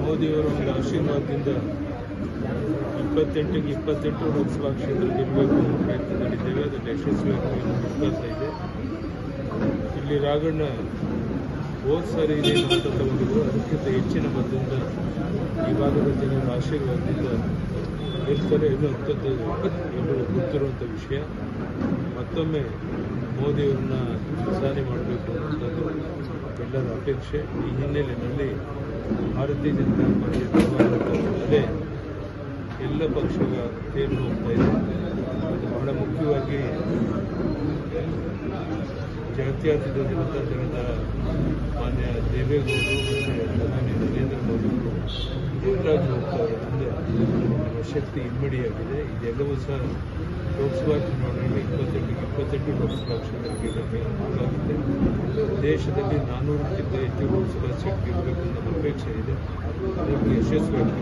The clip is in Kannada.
ಮೋದಿಯವರ ಒಂದು ಆಶೀರ್ವಾದದಿಂದ 28ಕ್ಕೆ 28 ಲೋಕಸಭಾ ಕ್ಷೇತ್ರ ಗೆಲ್ಲಬೇಕು ಅನ್ನೋ ಪ್ರಯತ್ನದಲ್ಲಿದ್ದೇವೆ. ಅದನ್ನು ಯಶಸ್ವಿಯಾಗಿ ಮುಗಿಸ್ತಾ ಇದೆ. ಇಲ್ಲಿ ರಾಘಣ್ಣ ಹೋದ ಸಾರಿ ಏನೇನು ಅಂತ ತಗೊಂಡಿದ್ರು ಅದಕ್ಕಿಂತ ಹೆಚ್ಚಿನ ಮತದಿಂದ ಈ ಭಾಗದ ಜನರ ಆಶೀರ್ವಾದದಿಂದ ಗೆಲ್ತಾರೆ ಎನ್ನುವಂಥದ್ದು ಎಲ್ಲರೂ ಗೊತ್ತಿರುವಂಥ ವಿಷಯ. ಮತ್ತೊಮ್ಮೆ ಮೋದಿಯವ್ರನ್ನ ಪ್ರಧಾನಿ ಮಾಡಬೇಕು ಅನ್ನೋದು ಎಲ್ಲರ ಅಪೇಕ್ಷೆ. ಈ ಹಿನ್ನೆಲೆಯಲ್ಲಿ ಭಾರತೀಯ ಜನತಾ ಪಾರ್ಟಿ ಅಲೆ ಎಲ್ಲ ಪಕ್ಷಗಳ ತೇರು ಹೋಗ್ತಾ ಇದೆ. ಅದು ಬಹಳ ಮುಖ್ಯವಾಗಿ ಜಾತ್ಯತೀತ ಜನತಾ ದಳದ ಮಾನ್ಯ ದೇವೇಗೌಡರು ಮತ್ತು ಪ್ರಧಾನಿ ನರೇಂದ್ರ ಮೋದಿ ಜೊತೆಯಾಗಿ ಹೋಗ್ತಾ ಇರೋದ್ರಿಂದ ನಮ್ಮ ಶಕ್ತಿ ಇಮ್ಮಡಿಯಾಗಿದೆ. ಇದೆಲ್ಲವೂ ಸಹ ಲೋಕಸಭಾ ಚುನಾವಣೆಯಲ್ಲಿ 28 ಲೋಕಸಭಾ ಕ್ಷೇತ್ರಕ್ಕೆ ಬೇಕಾಗಿದೆ. ದೇಶದಲ್ಲಿ 400ಕ್ಕಿಂತ ಹೆಚ್ಚು ಲೋಕಸಭಾ ಸೀಟ್ ಗೆಲ್ಲಬೇಕು ಅನ್ನೋ ಅಪೇಕ್ಷೆ ಇದೆ. ಅದಕ್ಕೆ ಯಶಸ್ವಿಯಾಗಿ